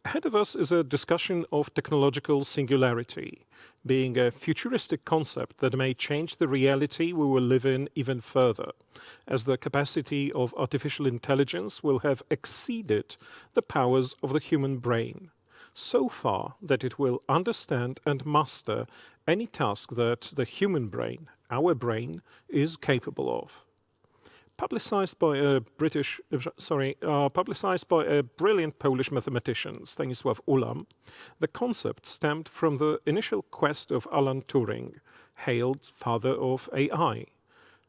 Ahead of us is a discussion of technological singularity, being a futuristic concept that may change the reality we will live in even further, as the capacity of artificial intelligence will have exceeded the powers of the human brain, so far that it will understand and master any task that the human brain, our brain, is capable of. Publicized by a brilliant Polish mathematician, Stanisław Ulam, the concept stemmed from the initial quest of Alan Turing, hailed father of AI.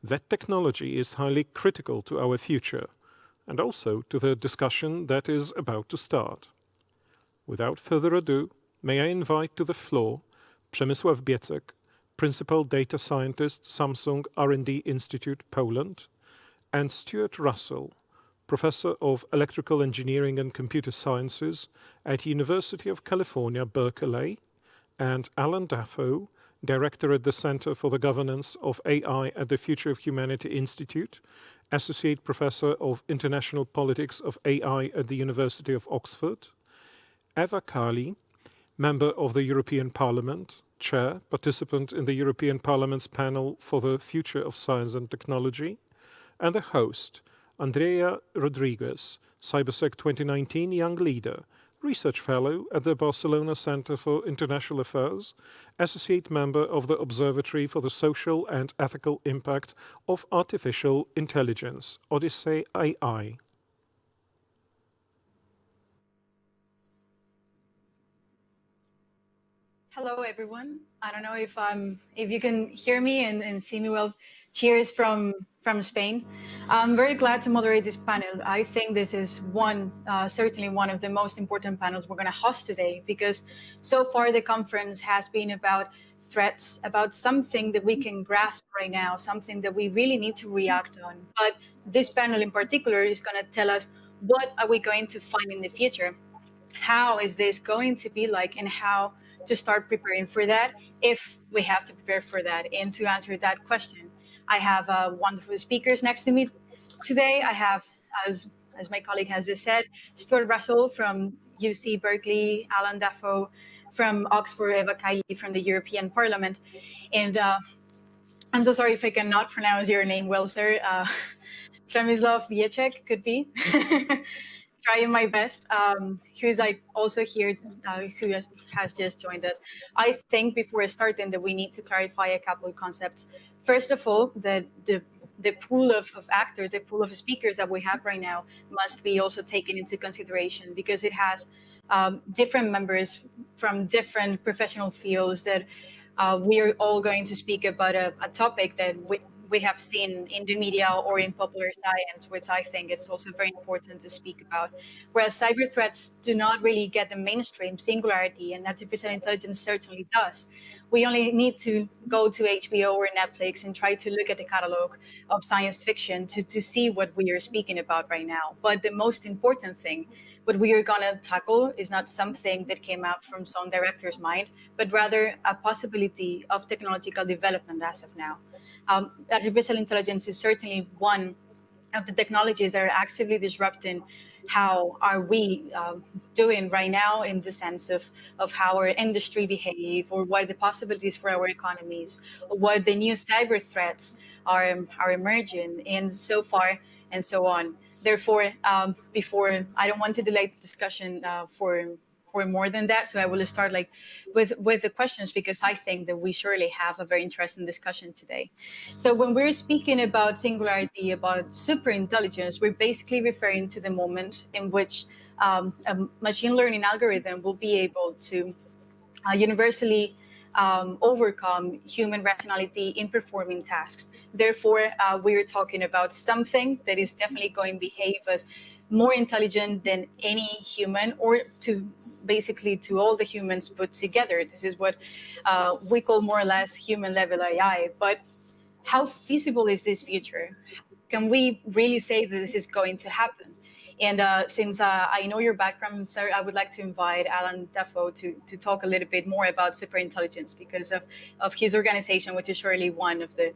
That technology is highly critical to our future, and also to the discussion that is about to start. Without further ado, may I invite to the floor Przemysław Biecek, Principal Data Scientist, Samsung R&D Institute Poland, and Stuart Russel, Professor of Electrical Engineering and Computer Sciences at University of California, Berkeley, and Allan Dafoe, Director at the Center for the Governance of AI at the Future of Humanity Institute, Associate Professor of International Politics of AI at the University of Oxford, Eva Kaili, Member of the European Parliament, Chair, Participant in the European Parliament's Panel for the Future of Science and Technology, and the host, Andrea Rodriguez, Cybersec 2019 Young Leader, Research Fellow at the Barcelona Centre for International Affairs, Associate Member of the Observatory for the Social and Ethical Impact of Artificial Intelligence, Odyssey AI. Hello, everyone. I don't know if you can hear me and see me well. Cheers from Spain. I'm very glad to moderate this panel. I think this is certainly one of the most important panels we're going to host today, because so far the conference has been about threats, about something that we can grasp right now, something that we really need to react on. But this panel in particular is going to tell us, what are we going to find in the future? How is this going to be like, and how to start preparing for that, if we have to prepare for that. And to answer that question, I have wonderful speakers next to me today. I have, as my colleague has just said, Stuart Russel from UC Berkeley, Allan Dafoe from Oxford, Eva Kaili from the European Parliament. And I'm so sorry if I cannot pronounce your name well, sir. Przemysław Biecek could be. Trying my best. Who's also here, who has just joined us. I think before starting that we need to clarify a couple of concepts. First of all, that the pool of actors, the pool of speakers that we have right now must be also taken into consideration, because it has different members from different professional fields that we are all going to speak about a topic that we have seen in the media or in popular science, which I think it's also very important to speak about. Whereas cyber threats do not really get the mainstream, singularity and artificial intelligence certainly does. We only need to go to HBO or Netflix and try to look at the catalog of science fiction to see what we are speaking about right now. But the most important thing, what we are going to tackle, is not something that came out from some director's mind, but rather a possibility of technological development as of now. Artificial intelligence is certainly one of the technologies that are actively disrupting how are we doing right now, in the sense of how our industry behave, or what are the possibilities for our economies, or what the new cyber threats are emerging, and so far and so on. Therefore, before, I don't want to delay the discussion for more than that, so I will start with the questions, because I think that we surely have a very interesting discussion today. So when we're speaking about singularity, about superintelligence, we're basically referring to the moment in which a machine learning algorithm will be able to universally overcome human rationality in performing tasks. Therefore, we're talking about something that is definitely going to behave as more intelligent than any human, or to all the humans put together. This is what we call more or less human level AI. But how feasible is this future? Can we really say that this is going to happen? And since I know your background, sir, I would like to invite Allan Dafoe to talk a little bit more about superintelligence, because of his organization, which is surely one of the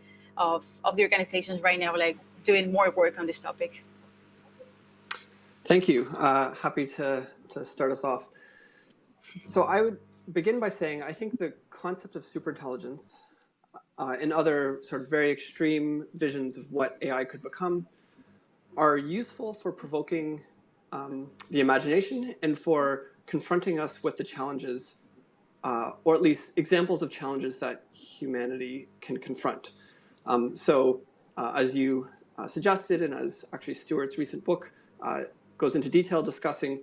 organizations right now doing more work on this topic. Thank you. Happy to start us off. So I would begin by saying I think the concept of superintelligence and other sort of very extreme visions of what AI could become are useful for provoking the imagination and for confronting us with the challenges, or at least examples of challenges that humanity can confront. As you suggested, and as actually Stuart's recent book goes into detail discussing,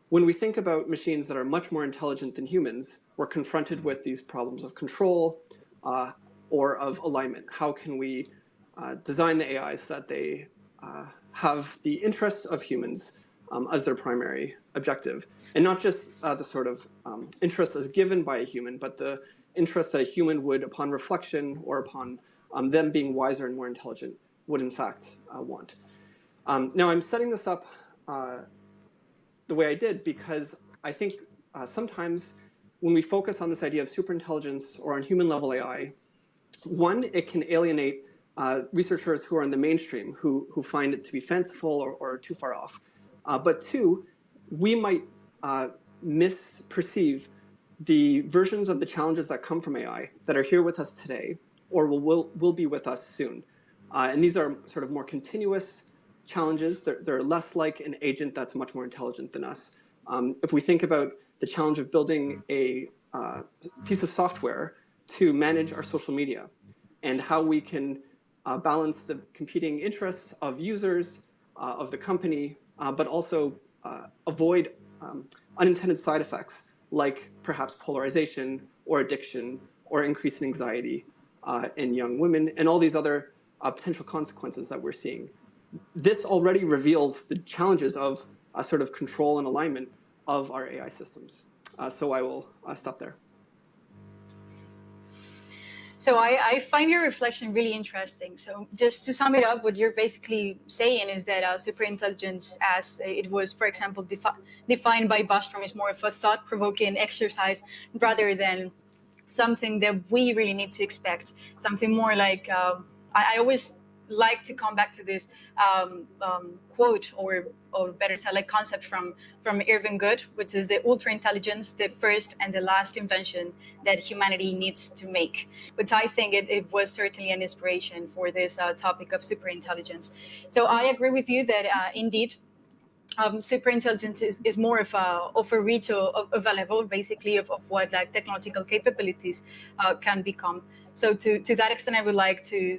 when we think about machines that are much more intelligent than humans, we're confronted with these problems of control or of alignment. How can we design the AI so that they have the interests of humans as their primary objective, and not just the sort of interests as given by a human, but the interest that a human would, upon reflection or upon them being wiser and more intelligent, would in fact want. Now, I'm setting this up the way I did because I think sometimes when we focus on this idea of superintelligence or on human level AI, one, it can alienate researchers who are in the mainstream, who find it to be fanciful or too far off. But two, we might misperceive the versions of the challenges that come from AI that are here with us today or will be with us soon. And these are sort of more continuous challenges. They're less like an agent that's much more intelligent than us. If we think about the challenge of building a piece of software to manage our social media and how we can balance the competing interests of users, of the company, but also avoid unintended side effects like perhaps polarization or addiction or increase in anxiety in young women and all these other potential consequences that we're seeing. This already reveals the challenges of a sort of control and alignment of our AI systems. So I will stop there. So I find your reflection really interesting. So just to sum it up, what you're basically saying is that superintelligence, as it was, for example, defined by Bostrom, is more of a thought-provoking exercise rather than something that we really need to expect. Something more like, I always like to come back to this quote, or better said, like concept from Irving Good, which is the ultra intelligence, the first and the last invention that humanity needs to make. Which I think it was certainly an inspiration for this topic of superintelligence. So I agree with you that indeed. Superintelligence is more of a reach of a level, basically, of what like technological capabilities can become. So to that extent, I would like to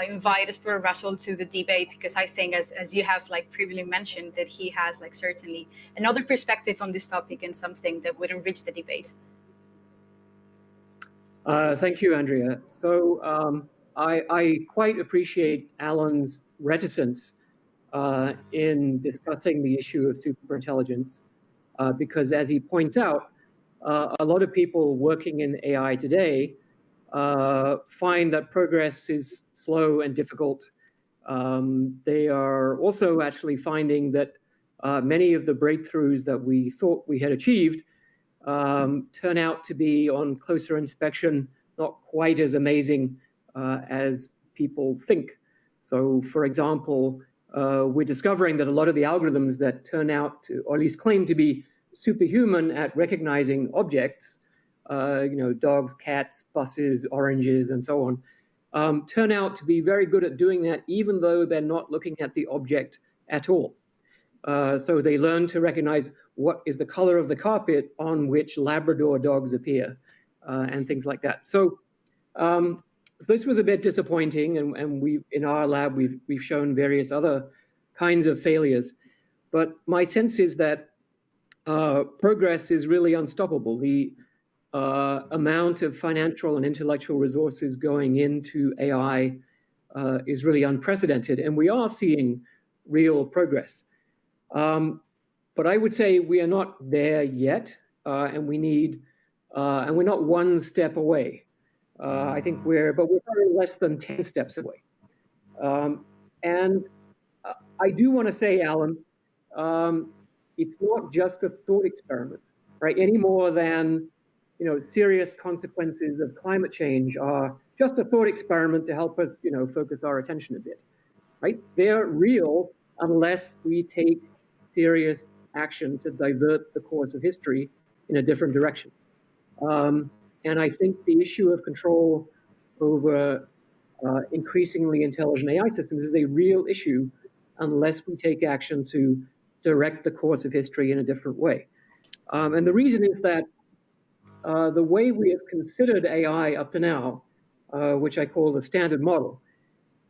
invite Stuart Russel to the debate, because I think, as you have like previously mentioned, that he has like certainly another perspective on this topic and something that would enrich the debate. Thank you, Andrea. So I quite appreciate Allan's reticence in discussing the issue of superintelligence, because as he points out, a lot of people working in AI today find that progress is slow and difficult. They are also actually finding that many of the breakthroughs that we thought we had achieved turn out to be, on closer inspection, not quite as amazing as people think. So, for example, we're discovering that a lot of the algorithms that turn out to, or at least claim to be superhuman at recognizing objects, dogs, cats, buses, oranges, and so on, turn out to be very good at doing that, even though they're not looking at the object at all. So they learn to recognize what is the color of the carpet on which Labrador dogs appear, and things like that. So this was a bit disappointing, and we, in our lab, we've shown various other kinds of failures. But my sense is that progress is really unstoppable. The amount of financial and intellectual resources going into AI is really unprecedented, and we are seeing real progress. But I would say we are not there yet, and we need, and we're not one step away. I think we're probably less than 10 steps away. And I do want to say, Allan, it's not just a thought experiment, right? Any more than, serious consequences of climate change are just a thought experiment to help us, focus our attention a bit, right? They're real unless we take serious action to divert the course of history in a different direction. And I think the issue of control over increasingly intelligent AI systems is a real issue unless we take action to direct the course of history in a different way. And the reason is that the way we have considered AI up to now, which I call the standard model,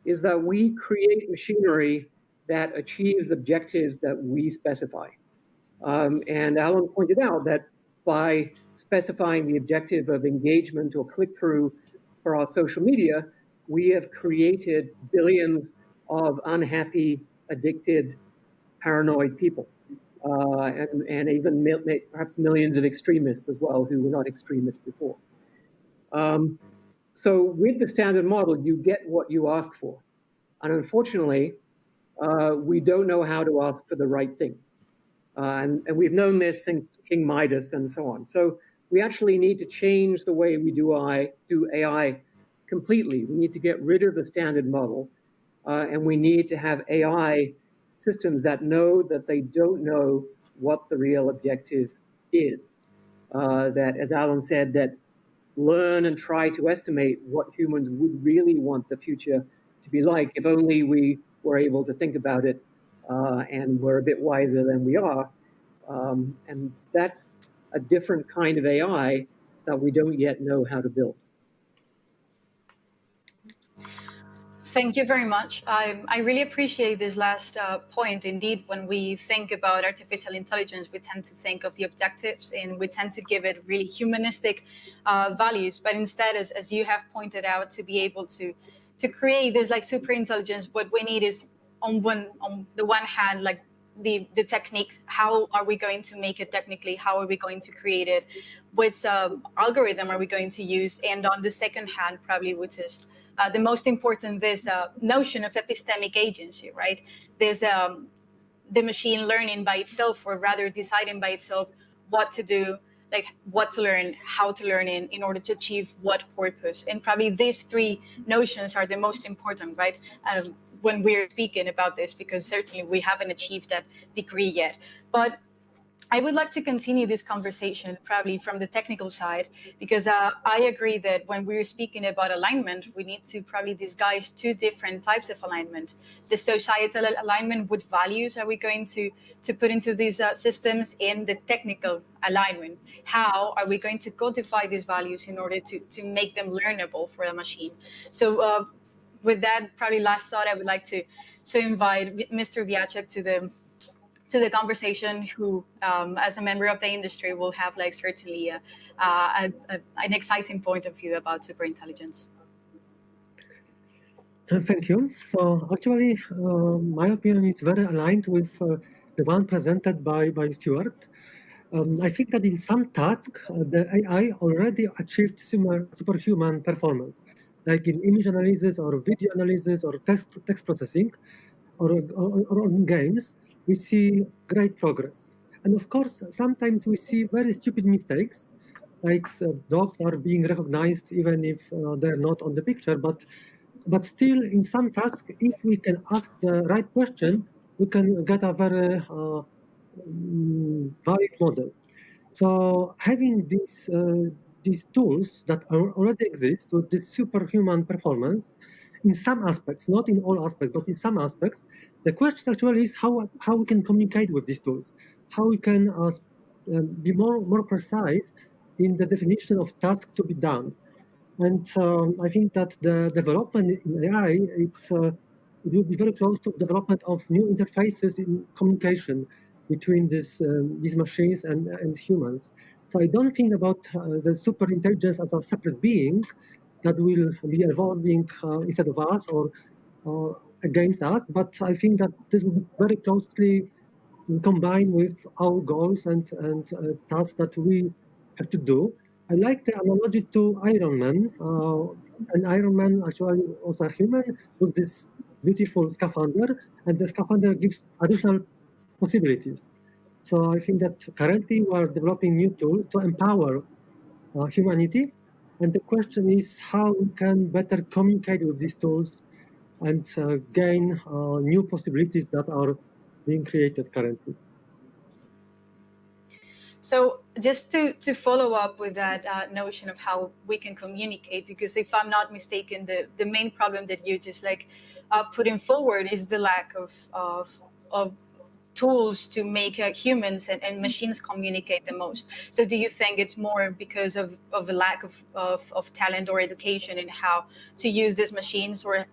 is that we create machinery that achieves objectives that we specify. And Allan pointed out that by specifying the objective of engagement or click-through for our social media, we have created billions of unhappy, addicted, paranoid people, and even perhaps millions of extremists as well who were not extremists before. So with the standard model, you get what you ask for. And unfortunately, we don't know how to ask for the right thing. And we've known this since King Midas and so on. So we actually need to change the way we do AI completely. We need to get rid of the standard model, and we need to have AI systems that know that they don't know what the real objective is. That, as Allan said, that learn and try to estimate what humans would really want the future to be like if only we were able to think about it and were a bit wiser than we are. And that's a different kind of AI that we don't yet know how to build. Thank you very much. I really appreciate this last point. Indeed, when we think about artificial intelligence, we tend to think of the objectives and we tend to give it really humanistic values. But instead, as you have pointed out, to be able to create this like super intelligence, what we need is on the one hand, like the technique. How are we going to make it technically? How are we going to create it? Which algorithm are we going to use? And on the second hand, probably which is the most important, this notion of epistemic agency, right? There's the machine learning by itself, or rather deciding by itself what to do, like what to learn, how to learn in order to achieve what purpose. And probably these three notions are the most important, right? When we're speaking about this, because certainly we haven't achieved that degree yet. But I would like to continue this conversation probably from the technical side, because I agree that when we're speaking about alignment, we need to probably disguise two different types of alignment. The societal alignment, with values are we going to put into these systems, and the technical alignment. How are we going to codify these values in order to make them learnable for a machine? So with that, probably last thought, I would like to invite Mr. Biecek to the conversation, who, as a member of the industry, will have like certainly an exciting point of view about superintelligence. Thank you. So actually, my opinion is very aligned with the one presented by Stuart. I think that in some tasks, the AI already achieved superhuman performance, like in image analysis or video analysis or text processing, or in games. We see great progress. And of course, sometimes we see very stupid mistakes, like dogs are being recognized even if they're not on the picture. But still, in some tasks, if we can ask the right question, we can get a very valid model. So having these tools that already exist with this superhuman performance, in some aspects, not in all aspects, but in some aspects, the question actually is how we can communicate with these tools, how we can be more precise in the definition of tasks to be done. And I think that the development in AI, it will be very close to development of new interfaces in communication between these machines and humans. So I don't think about the super intelligence as a separate being that will be evolving instead of us or against us, but I think that this will be very closely combined with our goals and tasks that we have to do. I like the analogy to Iron Man. And Iron Man actually also a human with this beautiful scaphandler, and the scaphandler gives additional possibilities. So I think that currently we are developing new tools to empower humanity. And the question is how we can better communicate with these tools and gain new possibilities that are being created currently. So just to follow up with that notion of how we can communicate, because if I'm not mistaken, the main problem that you just like putting forward is the lack of tools to make humans and machines communicate the most. So do you think it's more because of a lack of talent or education in how to use these machines, or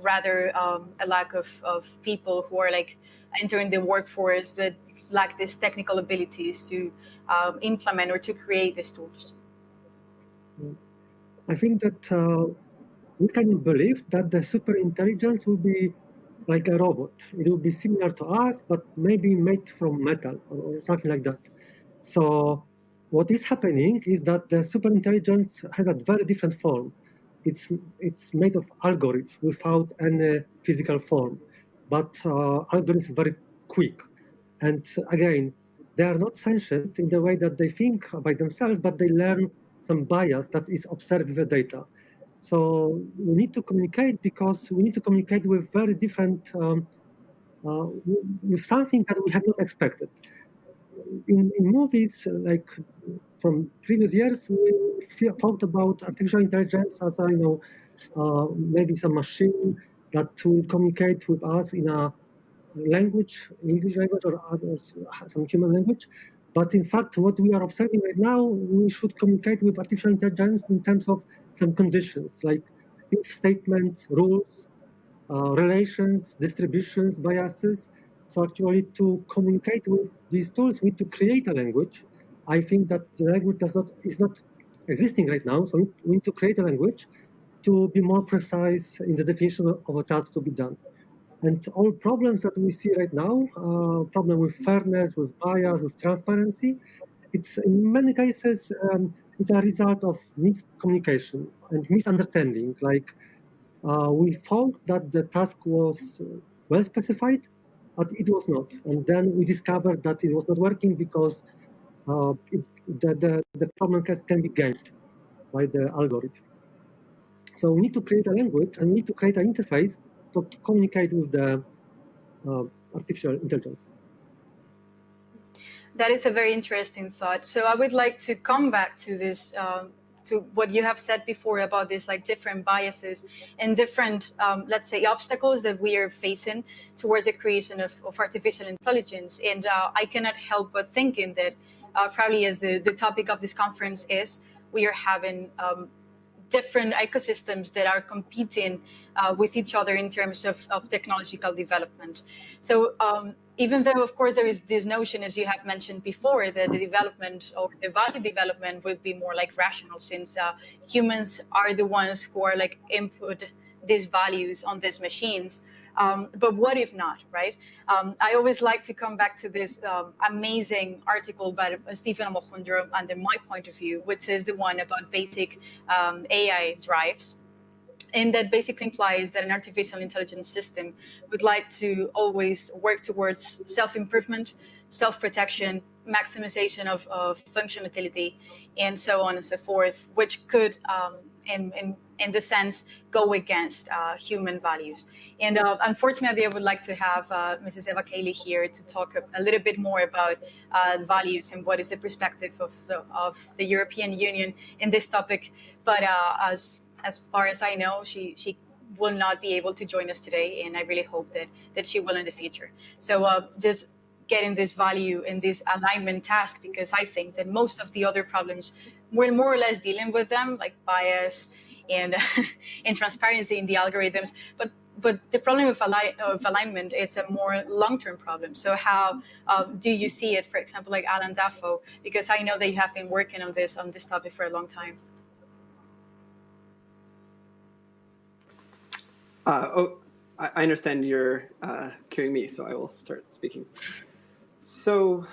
rather a lack of people who are like entering the workforce that lack these technical abilities to implement or to create these tools? I think that we can believe that the super intelligence will be like a robot. It will be similar to us, but maybe made from metal or something like that. So what is happening is that the super intelligence has a very different form. It's made of algorithms without any physical form, but algorithms very quick. And again, they are not sentient in the way that they think by themselves, but they learn some bias that is observed with the data. So we need to communicate because we need to communicate with very different, with something that we have not expected. In movies, like from previous years, we thought about artificial intelligence as maybe some machine that will communicate with us in a language, English language, or others, some human language. But in fact, what we are observing right now, we should communicate with artificial intelligence in terms of some conditions, like if statements, rules, relations, distributions, biases. So actually, to communicate with these tools, we need to create a language. I think that the language is not existing right now. So we need to create a language to be more precise in the definition of a task to be done. And all problems that we see right now, problem with fairness, with bias, with transparency, it's in many cases, it's a result of miscommunication and misunderstanding. Like we thought that the task was well specified, but it was not. And then we discovered that it was not working because the problem can be gained by the algorithm. So we need to create a language and we need to create an interface to communicate with the artificial intelligence. That is a very interesting thought. So I would like to come back to this, to what you have said before about this, like different biases and different, let's say, obstacles that we are facing towards the creation of artificial intelligence. And I cannot help but thinking that probably as the topic of this conference is, we are having different ecosystems that are competing with each other in terms of technological development. So even though, of course, there is this notion, as you have mentioned before, that the development or the value development would be more like rational, since humans are the ones who are like input these values on these machines. But what if not, right? I always like to come back to this amazing article by Stephen Amokhundro, under my point of view, which is the one about basic AI drives. And that basically implies that an artificial intelligence system would like to always work towards self-improvement, self-protection, maximization of functionality, and so on and so forth, which could, in the sense, go against human values. And unfortunately, I would like to have Mrs. Eva Kaili here to talk a little bit more about values and what is the perspective of the European Union in this topic. But as far as I know, she will not be able to join us today, and I really hope that she will in the future. So just getting this value and this alignment task, because I think that most of the other problems, we're more or less dealing with them, like bias and and transparency in the algorithms. But the problem of alignment is a more long-term problem. So how do you see it, for example, like Allan Dafoe? Because I know that you have been working on this topic for a long time. I understand you're queuing me, so I will start speaking. So,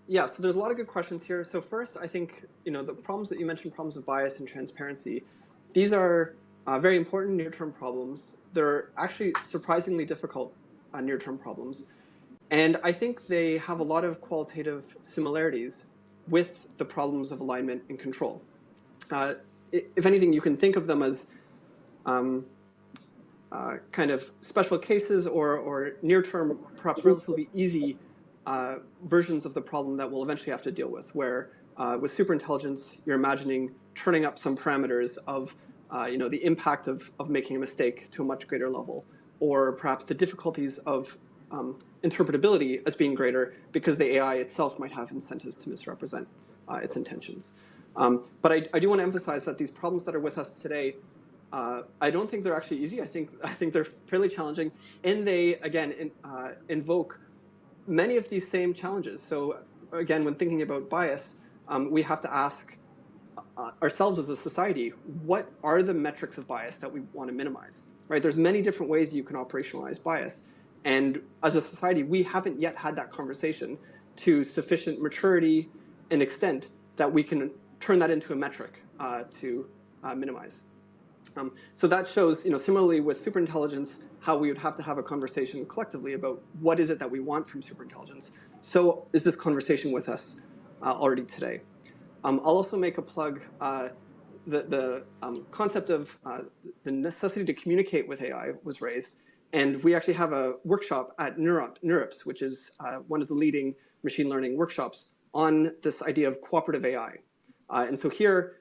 yeah, so there's a lot of good questions here. So first, I think, the problems that you mentioned, problems of bias and transparency, these are very important near-term problems. They're actually surprisingly difficult near-term problems. And I think they have a lot of qualitative similarities with the problems of alignment and control. If anything, you can think of them as kind of special cases or near-term, perhaps relatively easy versions of the problem that we'll eventually have to deal with, where with superintelligence, you're imagining turning up some parameters of the impact of making a mistake to a much greater level, or perhaps the difficulties of interpretability as being greater because the AI itself might have incentives to misrepresent its intentions. But I do want to emphasize that these problems that are with us today, I don't think they're actually easy. I think they're fairly challenging, and they again invoke many of these same challenges. So again, when thinking about bias, we have to ask ourselves as a society, what are the metrics of bias that we want to minimize? Right? There's many different ways you can operationalize bias, and as a society, we haven't yet had that conversation to sufficient maturity and extent that we can turn that into a metric to minimize. So that shows, similarly with superintelligence, how we would have to have a conversation collectively about what is it that we want from superintelligence. So is this conversation with us already today? I'll also make a plug. The concept of the necessity to communicate with AI was raised, and we actually have a workshop at NeurIPS, which is one of the leading machine learning workshops on this idea of cooperative AI. And so here,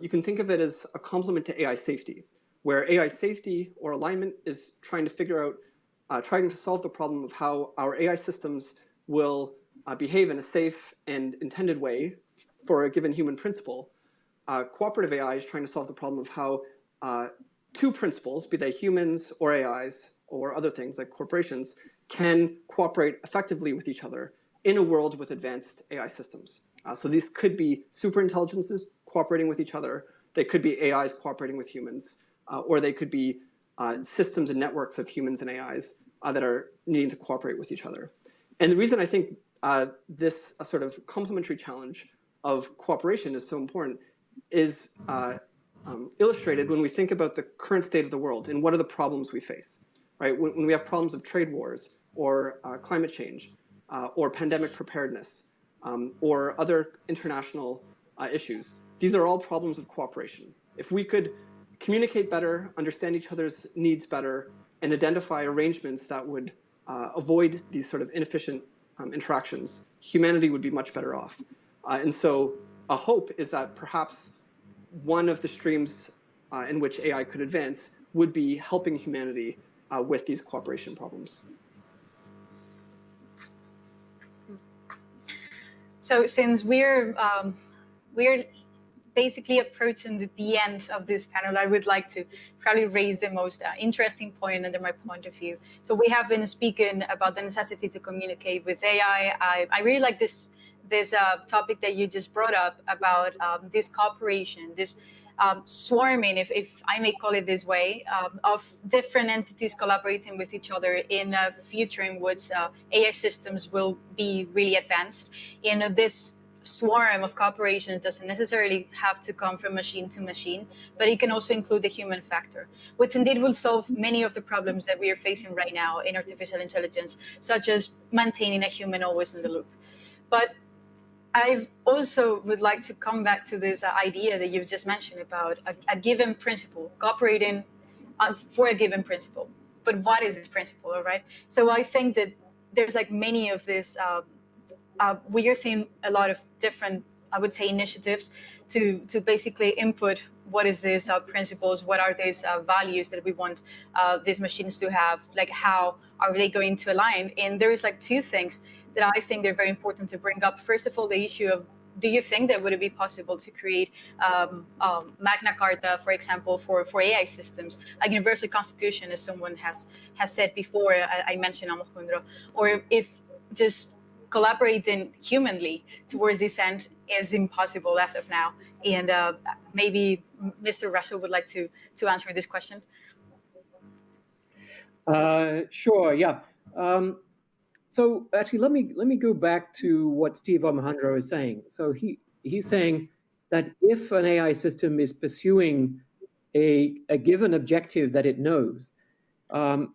you can think of it as a complement to AI safety, where AI safety or alignment is trying to figure out, trying to solve the problem of how our AI systems will behave in a safe and intended way for a given human principle. Cooperative AI is trying to solve the problem of how two principles, be they humans or AIs or other things like corporations, can cooperate effectively with each other in a world with advanced AI systems. So these could be superintelligences cooperating with each other. They could be AIs cooperating with humans, or they could be systems and networks of humans and AIs that are needing to cooperate with each other. And the reason I think this sort of complementary challenge of cooperation is so important is illustrated when we think about the current state of the world and what are the problems we face, right? When we have problems of trade wars or climate change or pandemic preparedness or other international issues, these are all problems of cooperation. If we could communicate better, understand each other's needs better, and identify arrangements that would avoid these sort of inefficient interactions, humanity would be much better off. And so a hope is that perhaps one of the streams in which AI could advance would be helping humanity with these cooperation problems. So since we're basically approaching the end of this panel, I would like to probably raise the most interesting point under my point of view. So we have been speaking about the necessity to communicate with AI. I really like this topic that you just brought up about this cooperation, this swarming, if I may call it this way, of different entities collaborating with each other in a future in which AI systems will be really advanced. This swarm of cooperation doesn't necessarily have to come from machine to machine, but it can also include the human factor, which indeed will solve many of the problems that we are facing right now in artificial intelligence, such as maintaining a human always in the loop. But I also would like to come back to this idea that you've just mentioned about a given principle, cooperating for a given principle. But what is this principle, all right? So I think that there's like many of this, we are seeing a lot of different, I would say, initiatives to basically input what is these principles, what are these values that we want these machines to have, like how are they going to align? And there is like two things that I think they're very important to bring up. First of all, the issue of, do you think that would it be possible to create Magna Carta, for example, for AI systems, a universal constitution, as someone has said before, I mentioned Alejandro, or if just collaborating humanly towards this end is impossible as of now. And maybe Mr. Russel would like to answer this question. Sure, yeah. So actually, let me go back to what Steve Alejandro is saying. So he's saying that if an AI system is pursuing a given objective that it knows,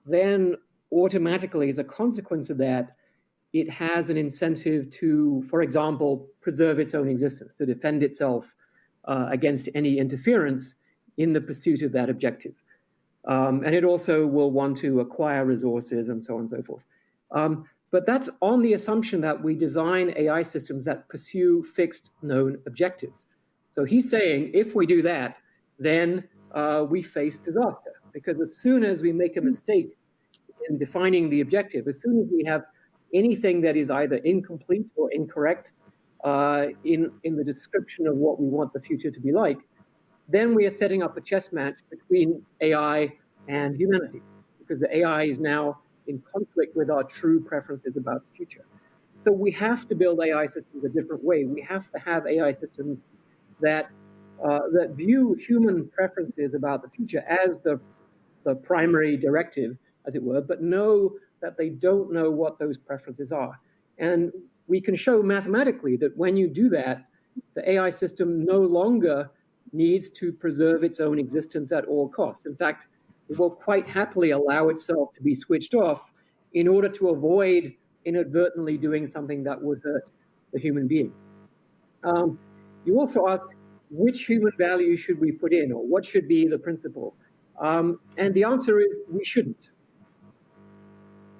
then automatically, as a consequence of that, it has an incentive to, for example, preserve its own existence, to defend itself against any interference in the pursuit of that objective. And it also will want to acquire resources and so on and so forth. But that's on the assumption that we design AI systems that pursue fixed known objectives. So he's saying if we do that, then we face disaster. Because as soon as we make a mistake in defining the objective, as soon as we have anything that is either incomplete or incorrect in the description of what we want the future to be like, then we are setting up a chess match between AI and humanity, because the AI is now in conflict with our true preferences about the future. So we have to build AI systems a different way. We have to have AI systems that view human preferences about the future as the primary directive, as it were, but know that they don't know what those preferences are. And we can show mathematically that when you do that, the AI system no longer needs to preserve its own existence at all costs. In fact, it will quite happily allow itself to be switched off in order to avoid inadvertently doing something that would hurt the human beings. You also ask, which human value should we put in, or what should be the principle? And the answer is, we shouldn't.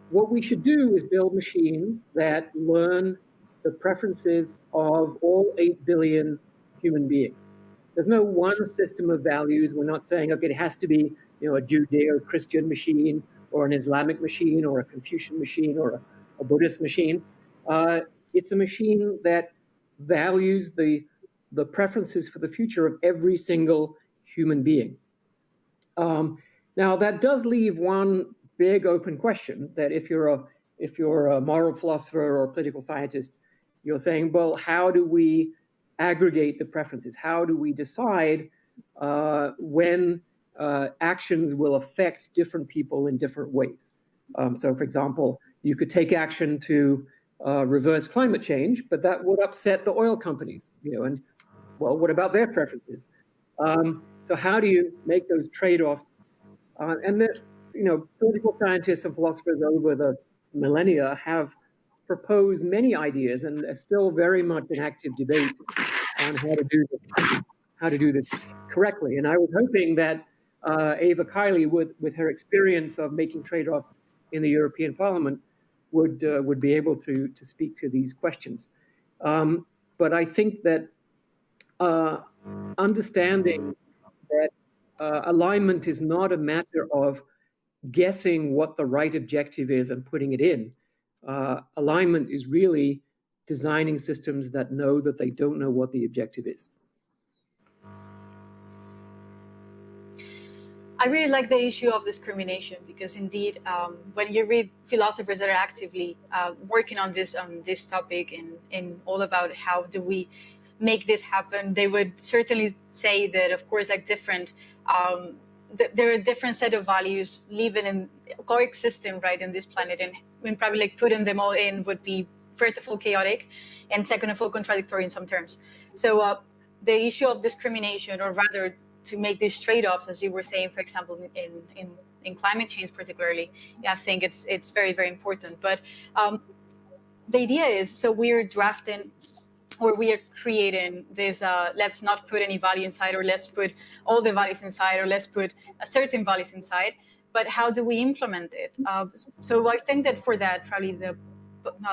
What we should do is build machines that learn the preferences of all 8 billion human beings. There's no one system of values. We're not saying, okay, it has to be, a Judeo-Christian machine, or an Islamic machine, or a Confucian machine, or a Buddhist machine. It's a machine that values the preferences for the future of every single human being. Now, that does leave one big open question, that if you're a moral philosopher or a political scientist, you're saying, well, how do we aggregate the preferences? How do we decide when actions will affect different people in different ways? So, for example, you could take action to reverse climate change, but that would upset the oil companies, and, well, what about their preferences? So how do you make those trade-offs? And political scientists and philosophers over the millennia have proposed many ideas, and there's still very much an active debate on how to do this correctly. And I was hoping that Eva Kaili, with her experience of making trade-offs in the European Parliament, would be able to speak to these questions. But I think that understanding that alignment is not a matter of guessing what the right objective is and putting it in. Alignment is really designing systems that know that they don't know what the objective is. I really like the issue of discrimination, because indeed, when you read philosophers that are actively working on this topic and all about how do we make this happen, they would certainly say that, of course, like different, there are a different set of values living and coexisting right in this planet, and when probably like putting them all in would be, first of all, chaotic, and second of all, contradictory in some terms. So the issue of discrimination, or rather to make these trade-offs, as you were saying, for example, in climate change particularly, I think it's very, very important. But the idea is, so we're drafting, or we are creating this, let's not put any value inside, or let's put all the values inside, or let's put certain values inside, but how do we implement it? So I think that for that, probably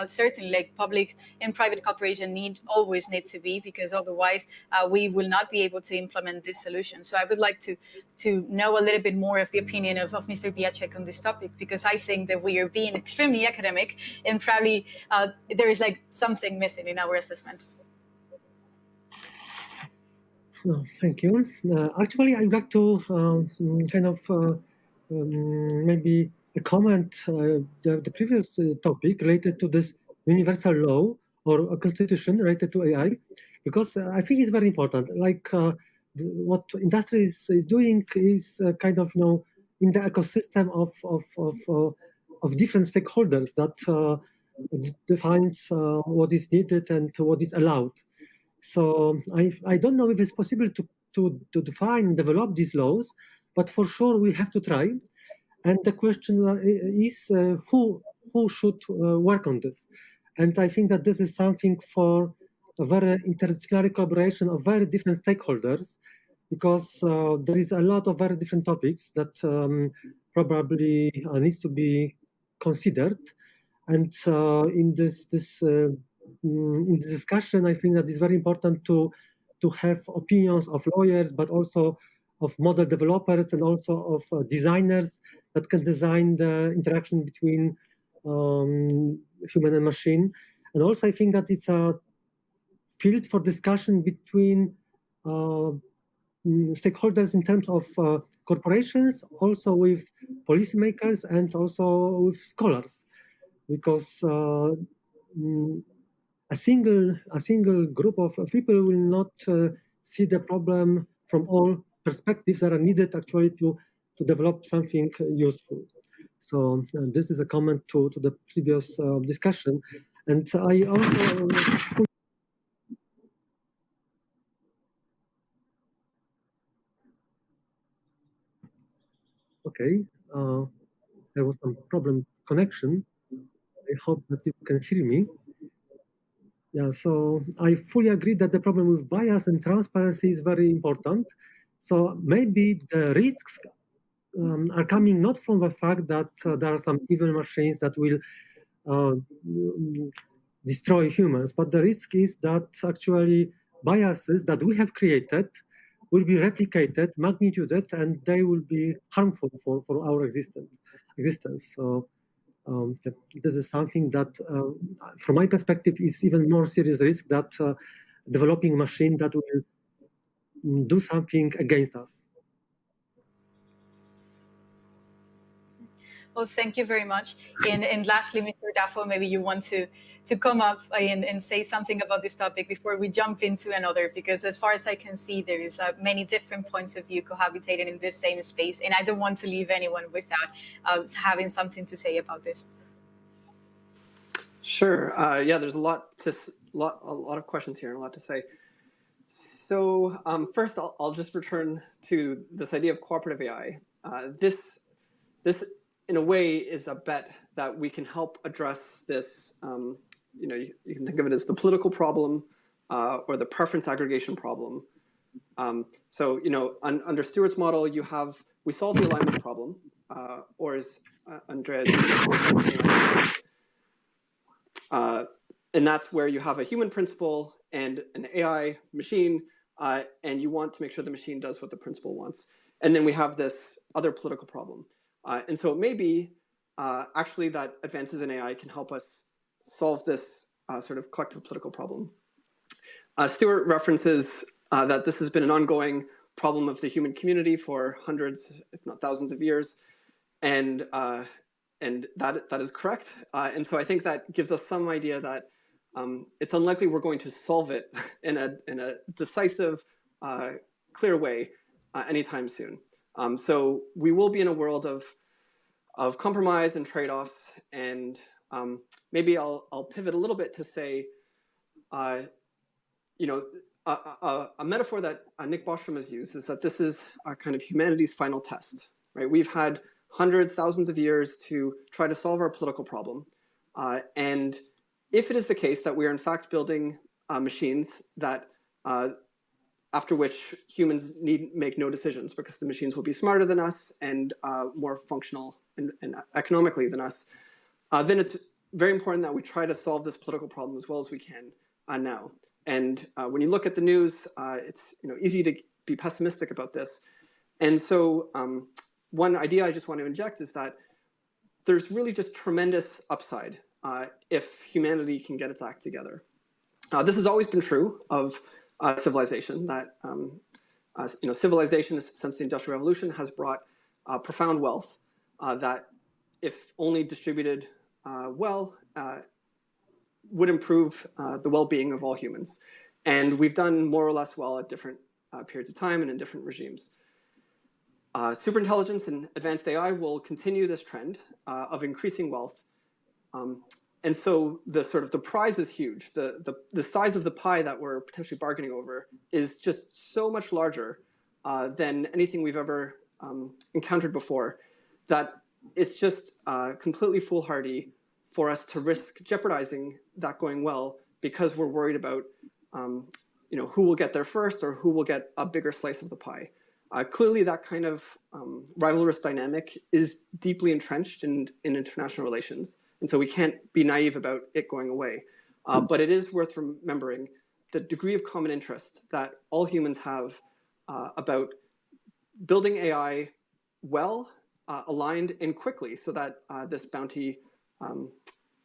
certainly like public and private cooperation always need to be, because otherwise we will not be able to implement this solution. So I would like to know a little bit more of the opinion of Mr. Biecek on this topic, because I think that we are being extremely academic, and probably there is like something missing in our assessment. Thank you. Actually, I'd like to maybe comment the previous topic related to this universal law or a constitution related to AI, because I think it's very important. Like what industry is doing is kind of in the ecosystem of different stakeholders that defines what is needed and what is allowed. So I don't know if it's possible to define and develop these laws, but for sure we have to try. And the question is who should work on this? And I think that this is something for a very interdisciplinary collaboration of very different stakeholders, because there is a lot of very different topics that probably needs to be considered. And in this discussion, I think that it's very important to have opinions of lawyers, but also of model developers and also of designers that can design the interaction between human and machine. And also, I think that it's a field for discussion between stakeholders in terms of corporations, also with policymakers and also with scholars, because a single group of people will not see the problem from all perspectives that are needed actually to develop something useful. So this is a comment to the previous discussion, and I also okay. There was some problem connection. I hope that you can hear me. Yeah, so I fully agree that the problem with bias and transparency is very important. So maybe the risks are coming not from the fact that there are some evil machines that will destroy humans, but the risk is that actually biases that we have created will be replicated, magnituded, and they will be harmful for our existence. So this is something that, from my perspective, is even more serious risk that developing a machine that will do something against us. Well, thank you very much. And lastly, Mr. Dafoe, maybe you want to come up and say something about this topic before we jump into another, because as far as I can see, there is many different points of view cohabitating in this same space, and I don't want to leave anyone without having something to say about this. Sure. Yeah, there's a lot of questions here and a lot to say. So first, I'll just return to this idea of cooperative AI. This in a way is a bet that we can help address this. You can think of it as the political problem or the preference aggregation problem. So under Stuart's model, we solve the alignment problem, or as Andrea, and that's where you have a human principal and an AI machine, and you want to make sure the machine does what the principal wants. And then we have this other political problem. And so it may be actually that advances in AI can help us solve this sort of collective political problem. Stuart references that this has been an ongoing problem of the human community for hundreds, if not thousands of years. And that is correct. And so I think that gives us some idea that it's unlikely we're going to solve it in a decisive, clear way anytime soon. So we will be in a world of compromise and trade-offs, and maybe I'll pivot a little bit to say, a metaphor that Nick Bostrom has used is that this is a kind of humanity's final test, right? We've had hundreds, thousands of years to try to solve our political problem, and if it is the case that we are in fact building machines that after which humans need make no decisions because the machines will be smarter than us and more functional and economically than us, then it's very important that we try to solve this political problem as well as we can now. And when you look at the news, it's easy to be pessimistic about this. And so one idea I just want to inject is that there's really just tremendous upside if humanity can get its act together. This has always been true of civilization, that civilization since the Industrial Revolution has brought profound wealth that, if only distributed well, would improve the well-being of all humans. And we've done more or less well at different periods of time and in different regimes. Superintelligence and advanced AI will continue this trend of increasing wealth. And so the prize is huge. The size of the pie that we're potentially bargaining over is just so much larger than anything we've ever encountered before, that it's just completely foolhardy for us to risk jeopardizing that going well because we're worried about who will get there first or who will get a bigger slice of the pie. Clearly, that kind of rivalrous dynamic is deeply entrenched in international relations. And so we can't be naive about it going away. But it is worth remembering the degree of common interest that all humans have about building AI well, aligned, and quickly, so that this bounty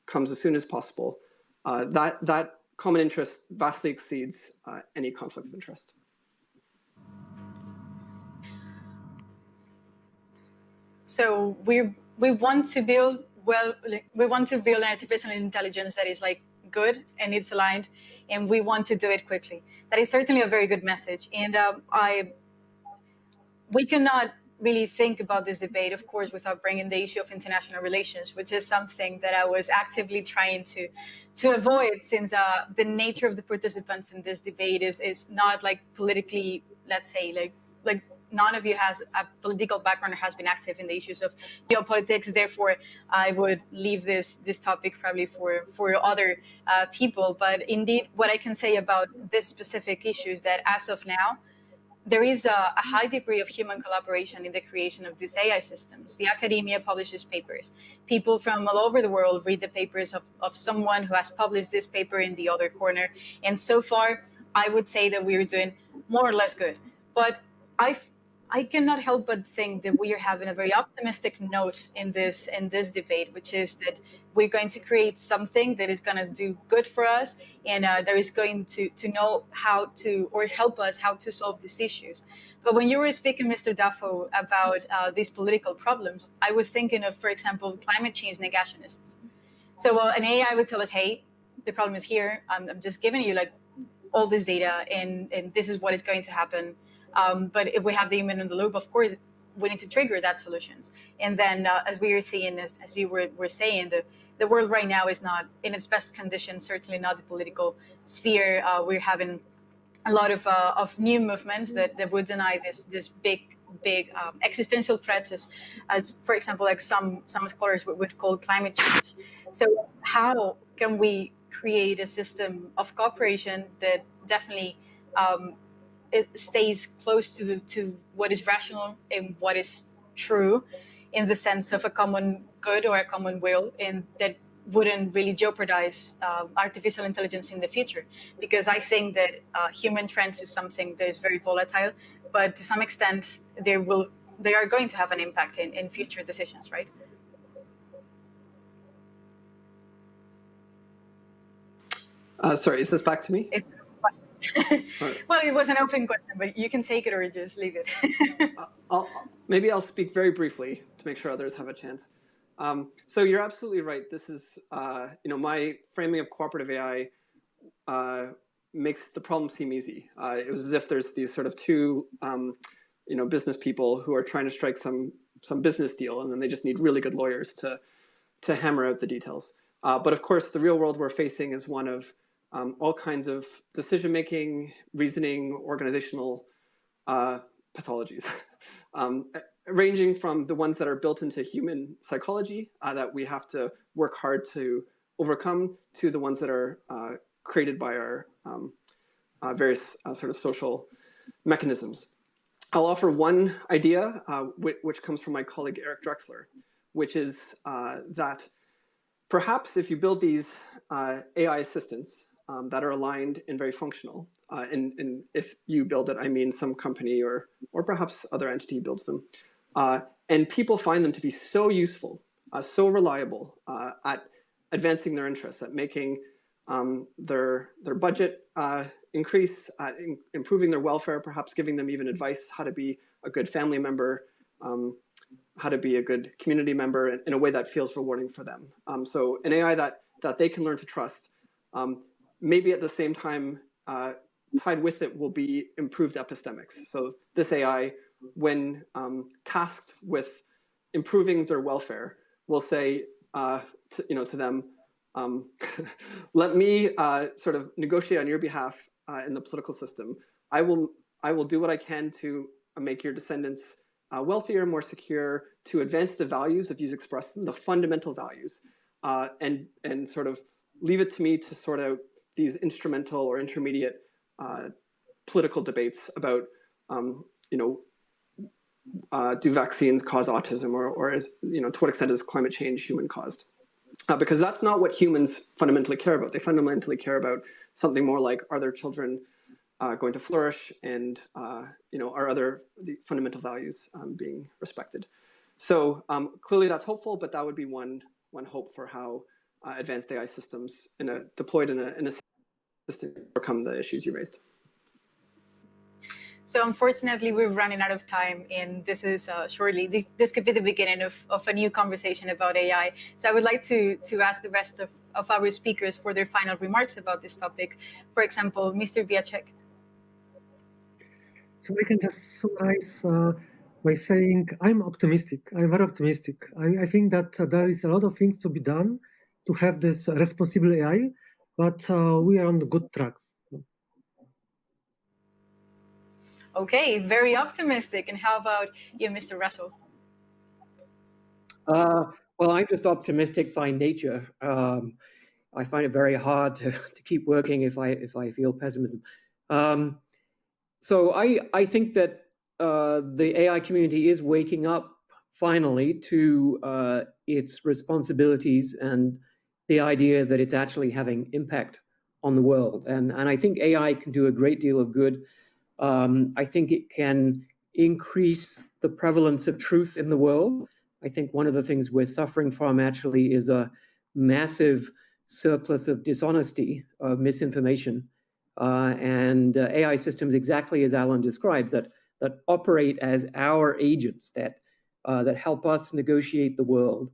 comes as soon as possible. That common interest vastly exceeds any conflict of interest. So we want to build an artificial intelligence that is like good and it's aligned, and we want to do it quickly. That is certainly a very good message, and we cannot really think about this debate, of course, without bringing the issue of international relations, which is something that I was actively trying to avoid, since the nature of the participants in this debate is not like politically, let's say, like none of you has a political background or has been active in the issues of geopolitics. Therefore, I would leave this topic probably for other people. But indeed, what I can say about this specific issue is that as of now, there is a high degree of human collaboration in the creation of these AI systems. The academia publishes papers. People from all over the world read the papers of someone who has published this paper in the other corner. And so far, I would say that we're doing more or less good. But I cannot help but think that we are having a very optimistic note in this debate, which is that we're going to create something that is going to do good for us, and that is going to know how to, or help us how to solve these issues. But when you were speaking, Mr. Dafoe, about these political problems, I was thinking of, for example, climate change negationists. So an AI would tell us, hey, the problem is here. I'm just giving you like all this data, and this is what is going to happen. But if we have the human in the loop, of course, we need to trigger that solutions. And then, as we are seeing, as you were saying, the world right now is not in its best condition, certainly not the political sphere. We're having a lot of new movements that would deny this big existential threats, as for example, like some scholars would call climate change. So how can we create a system of cooperation that definitely it stays close to what is rational and what is true, in the sense of a common good or a common will, and that wouldn't really jeopardize artificial intelligence in the future? Because I think that human trends is something that is very volatile, but to some extent they are going to have an impact in future decisions, right? Sorry, is this back to me? Well, it was an open question, but you can take it or just leave it. Maybe I'll speak very briefly to make sure others have a chance. So you're absolutely right. This is, my framing of cooperative AI makes the problem seem easy. It was as if there's these sort of two, business people who are trying to strike some business deal, and then they just need really good lawyers to hammer out the details. But of course, the real world we're facing is one of all kinds of decision-making, reasoning, organizational pathologies, ranging from the ones that are built into human psychology that we have to work hard to overcome, to the ones that are created by our various sort of social mechanisms. I'll offer one idea, which comes from my colleague Eric Drexler, which is that perhaps if you build these AI assistants that are aligned and very functional, and if you build it, I mean some company or perhaps other entity builds them, and people find them to be so useful, so reliable at advancing their interests, at making their budget increase, at improving their welfare, perhaps giving them even advice how to be a good family member, how to be a good community member in a way that feels rewarding for them. So an AI that they can learn to trust, maybe at the same time, tied with it will be improved epistemics. So this AI, when tasked with improving their welfare, will say to them, let me sort of negotiate on your behalf in the political system. I will do what I can to make your descendants wealthier, more secure, to advance the values of views expressed in the fundamental values, and sort of leave it to me to sort out these instrumental or intermediate political debates about, do vaccines cause autism, or is, to what extent is climate change human caused? because that's not what humans fundamentally care about. They fundamentally care about something more like, are their children going to flourish, and are the fundamental values being respected? So clearly that's hopeful, but that would be one hope for how advanced AI systems deployed in a system overcome the issues you raised. So unfortunately, we're running out of time, and this is this could be the beginning of a new conversation about AI. So I would like to ask the rest of our speakers for their final remarks about this topic. For example, Mr. Biecek. So I can just summarize by saying I'm optimistic. I'm very optimistic. I think that there is a lot of things to be done to have this responsible AI, but we are on the good tracks. Okay, very optimistic. And how about you, Mr. Russel? Well, I'm just optimistic by nature. I find it very hard to keep working if I feel pessimism. So I think that the AI community is waking up finally to its responsibilities and the idea that it's actually having impact on the world. And I think AI can do a great deal of good. I think it can increase the prevalence of truth in the world. I think one of the things we're suffering from actually is a massive surplus of dishonesty, of misinformation. And AI systems, exactly as Allan describes, that operate as our agents, that help us negotiate the world,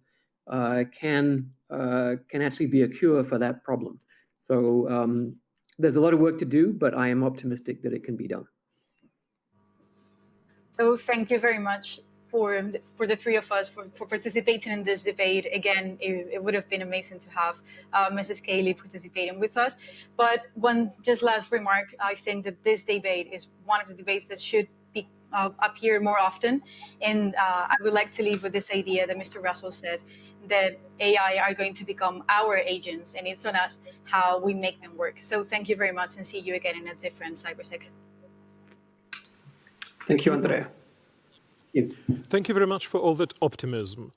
can actually be a cure for that problem. So there's a lot of work to do, but I am optimistic that it can be done. So thank you very much for the three of us for participating in this debate. Again, it would have been amazing to have Mrs. Kaili participating with us. But one just last remark, I think that this debate is one of the debates that should be appear more often. And I would like to leave with this idea that Mr. Russell said, that AI are going to become our agents, and it's on us how we make them work. So thank you very much, and see you again in a different Cybersec. Thank you, Andrea. Thank you very much for all that optimism.